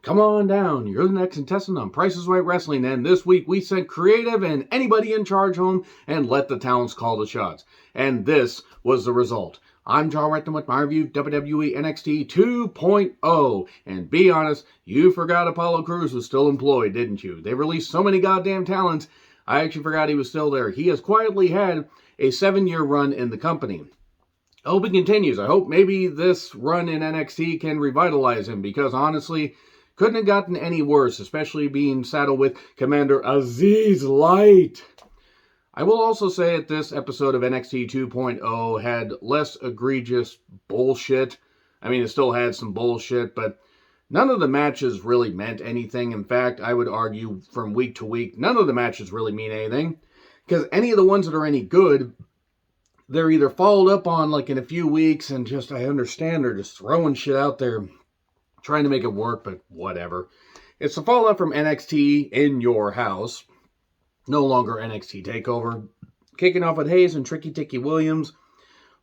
Come on down. You're the next contestant on Price is Right Wrestling, and this week we sent creative and anybody in charge home and let the talents call the shots. And this was the result. I'm John Retton with my review of WWE NXT 2.0. And be honest, you forgot Apollo Crews was still employed, didn't you? They released so many goddamn talents, I actually forgot he was still there. He has quietly had a 7-year run in the company. I hope it continues. I hope maybe this run in NXT can revitalize him, because honestly, couldn't have gotten any worse, especially being saddled with Commander Aziz Light. I will also say that this episode of NXT 2.0 had less egregious bullshit. I mean, it still had some bullshit, but none of the matches really meant anything. In fact, I would argue from week to week, none of the matches really mean anything. Because any of the ones that are any good, they're either followed up on like in a few weeks, and just, I understand they're just throwing shit out there, trying to make it work, but whatever. It's the fallout from NXT in your house. No longer NXT TakeOver. Kicking off with Hayes and Tricky Ticky Williams.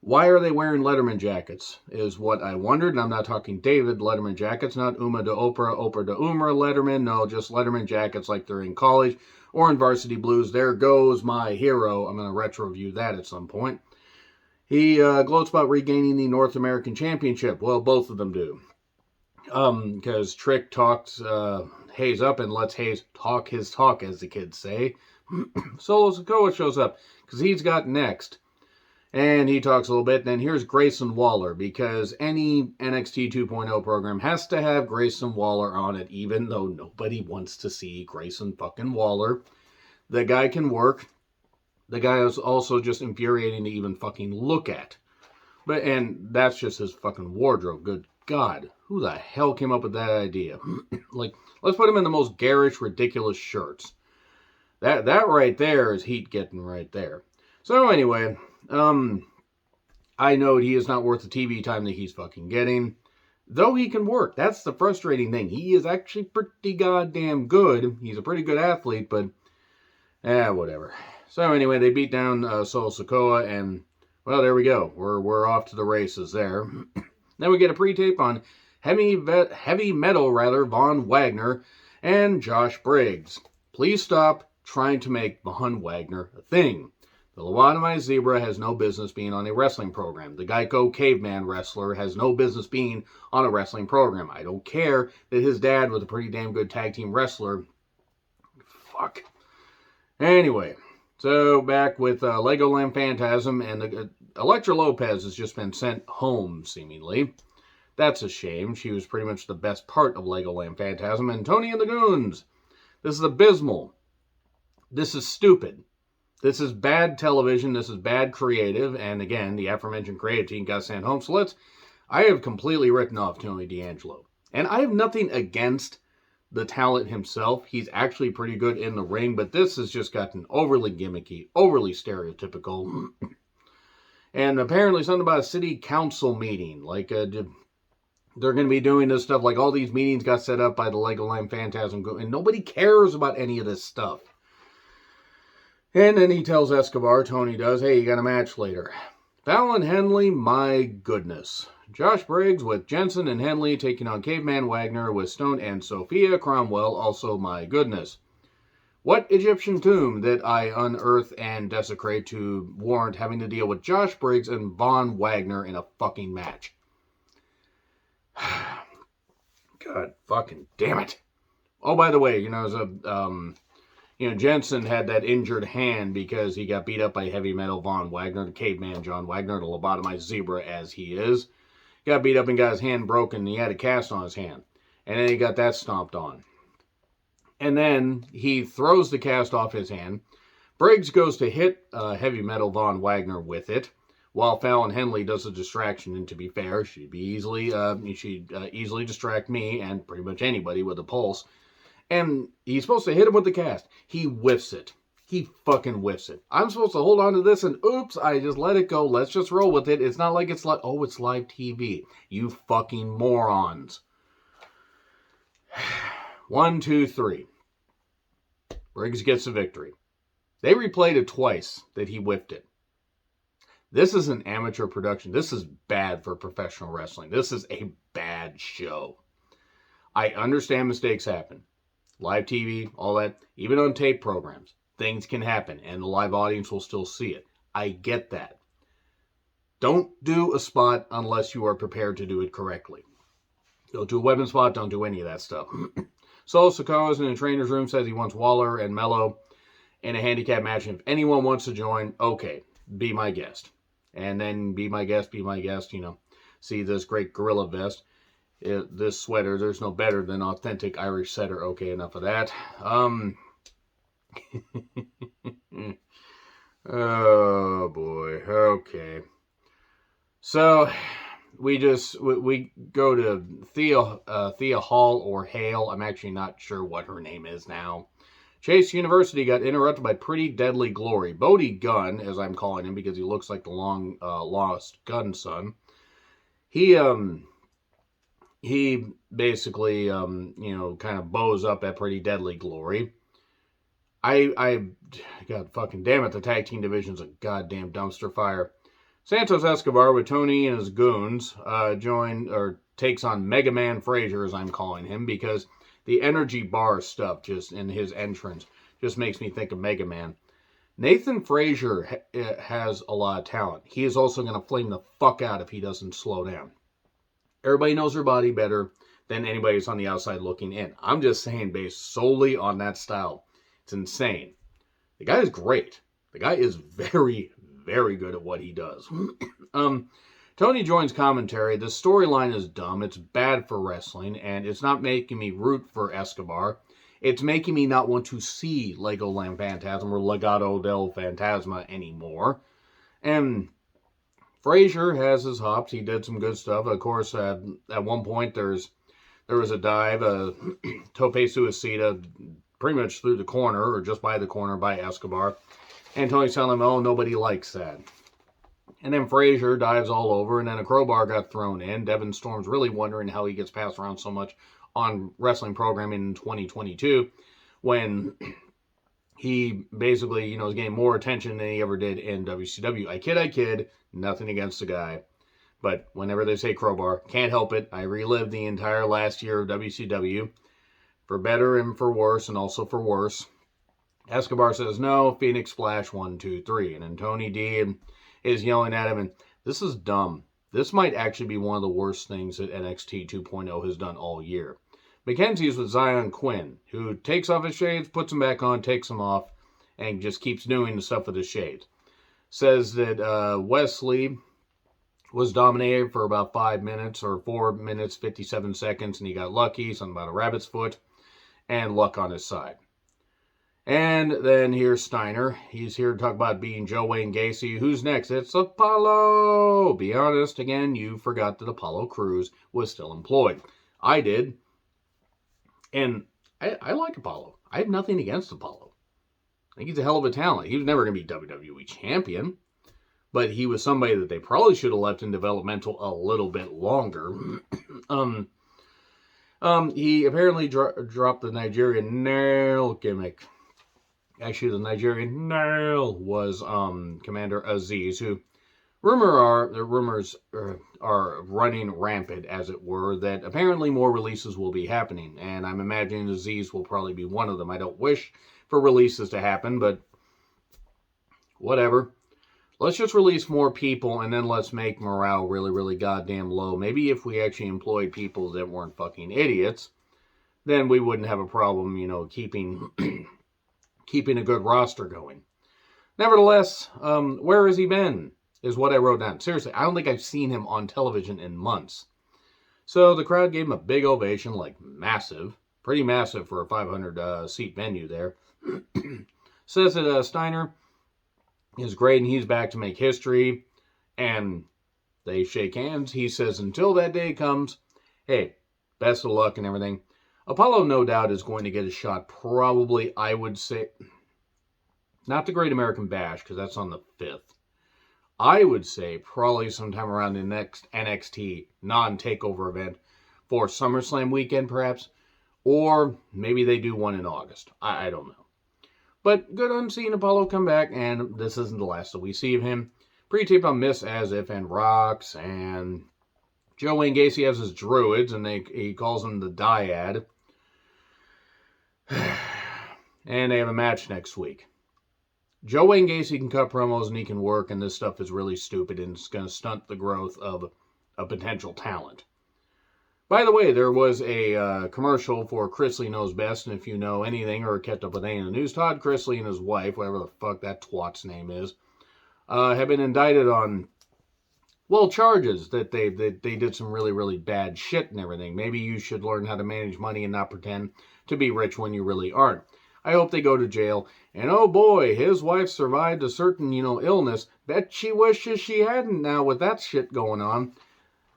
Why are they wearing Letterman jackets is what I wondered. And I'm not talking David Letterman jackets, not Uma to Oprah, Oprah to Uma Letterman. No, just Letterman jackets like they're in college or in Varsity Blues. There goes my hero. I'm going to retro review that at some point. He gloats about regaining the North American Championship. Well, both of them do. Because Trick talks Hayes up and lets Hayes talk his talk, as the kids say. Solo Sikoa shows up because he's got next. And he talks a little bit. And then here's Grayson Waller, because any NXT 2.0 program has to have Grayson Waller on it, even though nobody wants to see Grayson fucking Waller. The guy can work. The guy is also just infuriating to even fucking look at. And that's just his fucking wardrobe. Good God, who the hell came up with that idea? Like, let's put him in the most garish, ridiculous shirts. That right there is heat getting right there. So anyway, I know he is not worth the TV time that he's fucking getting. Though he can work. That's the frustrating thing. He is actually pretty goddamn good. He's a pretty good athlete, but whatever. So anyway, they beat down Solo Sikoa, and well, there we go. We're off to the races there. Then we get a pre-tape on heavy metal Von Wagner and Josh Briggs. Please stop trying to make Von Wagner a thing. The lobotomized zebra has no business being on a wrestling program. The Geico caveman wrestler has no business being on a wrestling program. I don't care that his dad was a pretty damn good tag team wrestler. Fuck. Anyway, so back with Legoland Phantasm, and Elektra Lopez has just been sent home, seemingly. That's a shame. She was pretty much the best part of Legoland Phantasm. And Tony and the Goons. This is abysmal. This is stupid. This is bad television. This is bad creative. And again, the aforementioned creative team got sent home. So I have completely written off Tony D'Angelo. And I have nothing against the talent himself. He's actually pretty good in the ring, but this has just gotten overly gimmicky, overly stereotypical. And apparently something about a city council meeting. Like, they're going to be doing this stuff. Like, all these meetings got set up by the Legoland Phantasm, and nobody cares about any of this stuff. And then he tells Escobar, Tony does, hey, you got a match later. Fallon Henley, my goodness. Josh Briggs with Jensen and Henley taking on Caveman Wagner with Stone and Sophia Cromwell, also my goodness. What Egyptian tomb did I unearth and desecrate to warrant having to deal with Josh Briggs and Von Wagner in a fucking match? God fucking damn it. Oh, by the way, Jensen had that injured hand because he got beat up by heavy metal Von Wagner, the caveman John Wagner, the lobotomized zebra as he is. Got beat up and got his hand broken, and he had a cast on his hand. And then he got that stomped on. And then he throws the cast off his hand. Briggs goes to hit heavy metal Von Wagner with it, while Fallon Henley does a distraction. And to be fair, she'd easily distract me and pretty much anybody with a pulse. And he's supposed to hit him with the cast. He whiffs it. He fucking whiffs it. I'm supposed to hold on to this, and oops, I just let it go. Let's just roll with it. It's not like it's like, oh, it's live TV. You fucking morons. 1, 2, 3. Briggs gets a victory. They replayed it twice that he whiffed it. This is an amateur production. This is bad for professional wrestling. This is a bad show. I understand mistakes happen. Live TV, all that, even on tape programs, things can happen and the live audience will still see it. I get that. Don't do a spot unless you are prepared to do it correctly. Don't do a weapon spot, don't do any of that stuff. Solo Sikoa is in the trainer's room, says he wants Waller and Mello in a handicap match. And if anyone wants to join, okay, be my guest. And then be my guest, see this great gorilla vest. This sweater, there's no better than authentic Irish setter. Okay, enough of that. Oh boy. Okay. So we go to Thea Hall or Hale. I'm actually not sure what her name is now. Chase University got interrupted by Pretty Deadly Glory. Bodie Gunn, as I'm calling him because he looks like the long lost gun son. He basically, kind of bows up at Pretty Deadly Glory. God fucking damn it, the tag team division's a goddamn dumpster fire. Santos Escobar with Tony and his goons takes on Mega Man Frazier, as I'm calling him, because the energy bar stuff just in his entrance just makes me think of Mega Man. Nathan Frazier has a lot of talent. He is also going to flame the fuck out if he doesn't slow down. Everybody knows her body better than anybody who's on the outside looking in. I'm just saying, based solely on that style. It's insane. The guy is great. The guy is very, very good at what he does. Tony joins commentary. The storyline is dumb. It's bad for wrestling, and it's not making me root for Escobar. It's making me not want to see Legoland Phantasm or Legado del Fantasma anymore. And Frazier has his hops. He did some good stuff. Of course, at one point there was a dive, tope suicida, pretty much through the corner or just by the corner by Escobar. And Tony's telling him, oh, nobody likes that. And then Frazier dives all over, and then a crowbar got thrown in. Devin Storm's really wondering how he gets passed around so much on wrestling programming in 2022 when he basically, is getting more attention than he ever did in WCW. I kid, nothing against the guy. But whenever they say crowbar, can't help it. I relived the entire last year of WCW, for better and for worse, and also for worse. Escobar says, no, Phoenix Splash, 1, 2, 3. And then Tony D is yelling at him, and this is dumb. This might actually be one of the worst things that NXT 2.0 has done all year. Mackenzie's with Zion Quinn, who takes off his shades, puts them back on, takes them off, and just keeps doing the stuff with his shades. Says that Wesley was dominated for about 5 minutes, or 4 minutes, 57 seconds, and he got lucky, something about a rabbit's foot, and luck on his side. And then here's Steiner. He's here to talk about beating Joe Wayne Gacy. Who's next? It's Apollo! Be honest, again, you forgot that Apollo Crews was still employed. I did. And I like Apollo. I have nothing against Apollo. I think he's a hell of a talent. He was never going to be WWE champion. But he was somebody that they probably should have left in developmental a little bit longer. He apparently dropped the Nigerian nail gimmick. Actually, the Nigerian nail was Commander Aziz, who rumors are running rampant, as it were, that apparently more releases will be happening, and I'm imagining Aziz will probably be one of them. I don't wish for releases to happen, but whatever. Let's just release more people, and then let's make morale really, really goddamn low. Maybe if we actually employed people that weren't fucking idiots, then we wouldn't have a problem, keeping a good roster going. Nevertheless, where has he been, is what I wrote down. Seriously, I don't think I've seen him on television in months. So the crowd gave him a big ovation, massive, pretty massive for a 500-seat venue there. Says that Steiner is great, and he's back to make history, and they shake hands. He says, until that day comes, hey, best of luck and everything. Apollo, no doubt, is going to get a shot, probably, I would say, not the Great American Bash, because that's on the 5th. I would say probably sometime around the next NXT non-takeover event for SummerSlam weekend, perhaps, or maybe they do one in August. I don't know. But good on seeing Apollo come back, and this isn't the last that we see of him. Pre-tape on Miss As If and Rox and Joe Wayne Gacy has his druids, and he calls them the Dyad. And they have a match next week. Joe Wayne Gacy can cut promos and he can work, and this stuff is really stupid and it's going to stunt the growth of a potential talent. By the way, there was a commercial for Chrisley Knows Best, and if you know anything or kept up with any of the news, Todd Chrisley and his wife, whatever the fuck that twat's name is, have been indicted on, well, charges that they did some really, really bad shit and everything. Maybe you should learn how to manage money and not pretend to be rich when you really aren't. I hope they go to jail. And oh boy, his wife survived a certain, illness. Bet she wishes she hadn't now with that shit going on.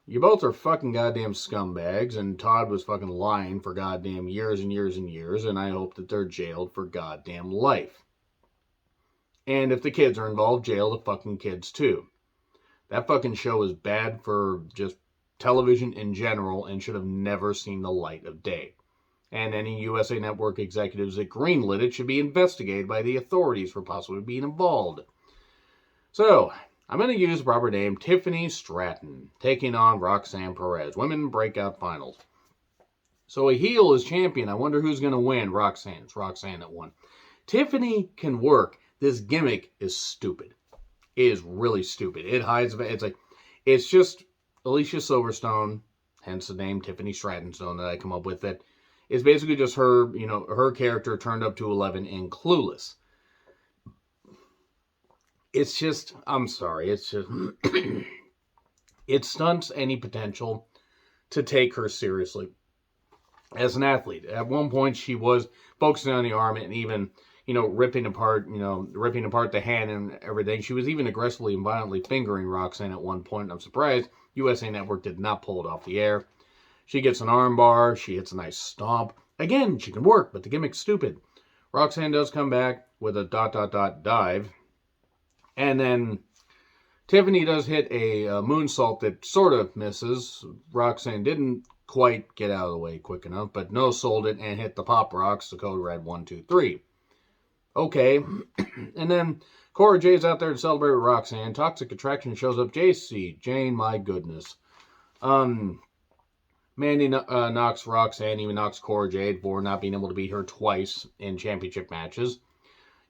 You both are fucking goddamn scumbags, and Todd was fucking lying for goddamn years and years and years, and I hope that they're jailed for goddamn life. And if the kids are involved, jail the fucking kids too. That fucking show is bad for just television in general and should have never seen the light of day. And any USA Network executives that greenlit it should be investigated by the authorities for possibly being involved. So, I'm going to use the proper name, Tiffany Stratton, taking on Roxanne Perez, Women Breakout Finals. So a heel is champion. I wonder who's going to win. Roxanne. It's Roxanne that won. Tiffany can work. This gimmick is stupid. It is really stupid. It hides. It's just Alicia Silverstone, hence the name Tiffany Strattonstone that I come up with. That is basically just her, her character turned up to 11 and clueless. It's just, I'm sorry, it's just, it stunts any potential to take her seriously as an athlete. At one point, she was focusing on the arm and even, ripping apart the hand and everything. She was even aggressively and violently fingering Roxanne at one point. I'm surprised USA Network did not pull it off the air. She gets an arm bar. She hits a nice stomp. Again, she can work, but the gimmick's stupid. Roxanne does come back with a ... dive. And then Tiffany does hit a moonsault that sort of misses. Roxanne didn't quite get out of the way quick enough, but no-sold it and hit the Pop Rocks, the code red 1, 2, 3. Okay. And then Cora Jay's out there to celebrate with Roxanne. Toxic Attraction shows up. JC. Jane, my goodness. Mandy knocks Roxanne, even knocks Cora Jade for not being able to beat her twice in championship matches.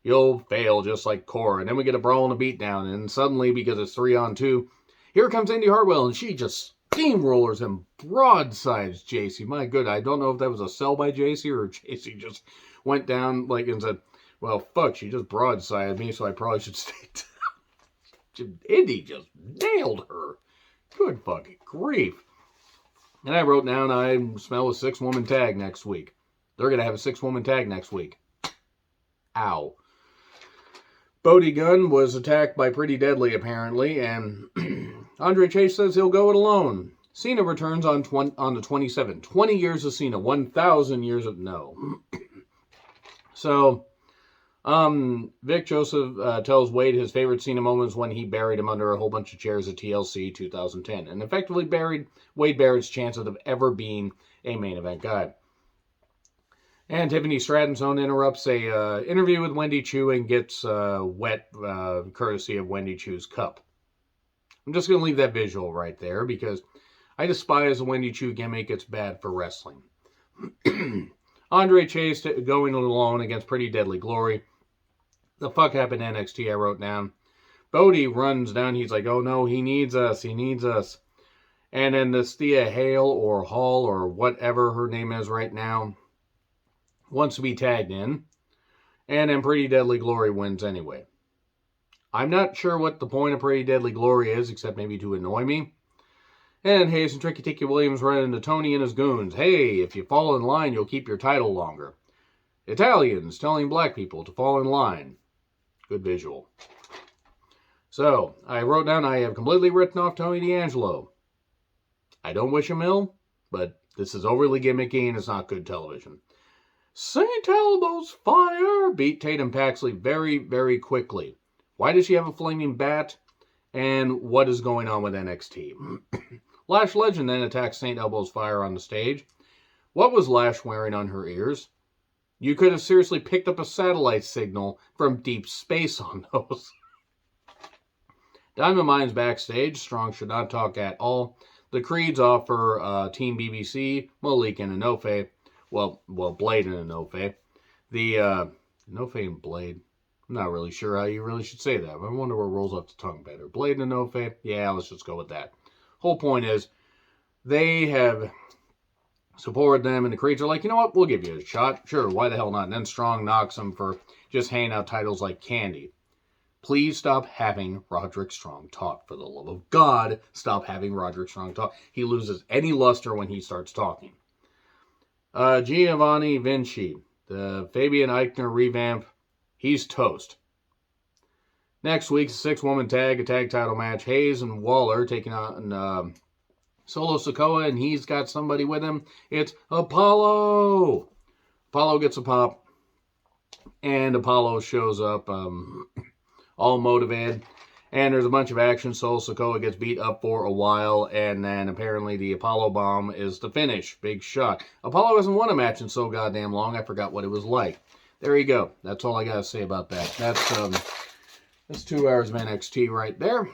You'll fail just like Cora. And then we get a brawl and a beatdown. And suddenly, because it's 3-on-2, here comes Indy Hartwell. And she just steamrollers and broadsides JC. My good, I don't know if that was a sell by JC or JC just went down and said, well, fuck, she just broadsided me, so I probably should stay down. Indy just nailed her. Good fucking grief. And I wrote down, I smell a 6-woman tag next week. They're going to have a 6-woman tag next week. Ow. Bodie Gunn was attacked by Pretty Deadly, apparently, and Andre Chase says he'll go it alone. Cena returns on the 27th. 20 years of Cena, 1,000 years of no. So, Vic Joseph tells Wade his favorite Cena moments when he buried him under a whole bunch of chairs at TLC 2010, and effectively buried Wade Barrett's chances of ever being a main event guy. And Tiffany Strattonstone interrupts a interview with Wendy Chu and gets wet courtesy of Wendy Chu's cup. I'm just going to leave that visual right there because I despise the Wendy Chu gimmick. It's bad for wrestling. Andre Chase going alone against Pretty Deadly Glory. The fuck happened to NXT, I wrote down. Bodie runs down. He's like, oh no, he needs us. He needs us. And then this Thea Hale or Hall or whatever her name is right now wants to be tagged in, and then Pretty Deadly Glory wins anyway. I'm not sure what the point of Pretty Deadly Glory is, except maybe to annoy me. And Hayes and Tricky Ticky Williams run into Tony and his goons. Hey, if you fall in line, you'll keep your title longer. Italians telling black people to fall in line. Good visual. So, I wrote down I have completely written off Tony D'Angelo. I don't wish him ill, but this is overly gimmicky and it's not good television. St. Elmo's Fire beat Tatum Paxley very, very quickly. Why does she have a flaming bat? And what is going on with NXT? Lash Legend then attacks St. Elmo's Fire on the stage. What was Lash wearing on her ears? You could have seriously picked up a satellite signal from deep space on those. Diamond Mine's backstage. Strong should not talk at all. The Creeds offer Team BBC, Malik and Inofe. Well, Blade and Inofe. The Inofe and Blade. I'm not really sure how you really should say that. I wonder what rolls off the tongue better. Blade and Inofe? Yeah, let's just go with that. Whole point is, they have supported them, and the Creeds are like, you know what, we'll give you a shot. Sure, why the hell not? And then Strong knocks them for just handing out titles like candy. Please stop having Roderick Strong talk. For the love of God, stop having Roderick Strong talk. He loses any luster when he starts talking. Giovanni Vinci, the Fabian Eichner revamp, he's toast. Next week's a 6-woman a tag title match. Hayes and Waller taking on Solo Sikoa, and he's got somebody with him. It's Apollo. Apollo gets a pop, and Apollo shows up all motivated, and there's a bunch of action. Solo Sikoa gets beat up for a while, and then apparently the Apollo bomb is the finish. Big shock. Apollo hasn't won a match in so goddamn long, I forgot what it was like. There you go. That's all I gotta say about that. That's 2 hours of NXT right there.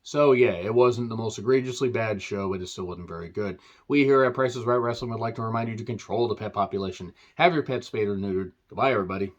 So yeah, it wasn't the most egregiously bad show, but it still wasn't very good. We here at Price is Right Wrestling would like to remind you to control the pet population. Have your pet spayed or neutered. Goodbye, everybody.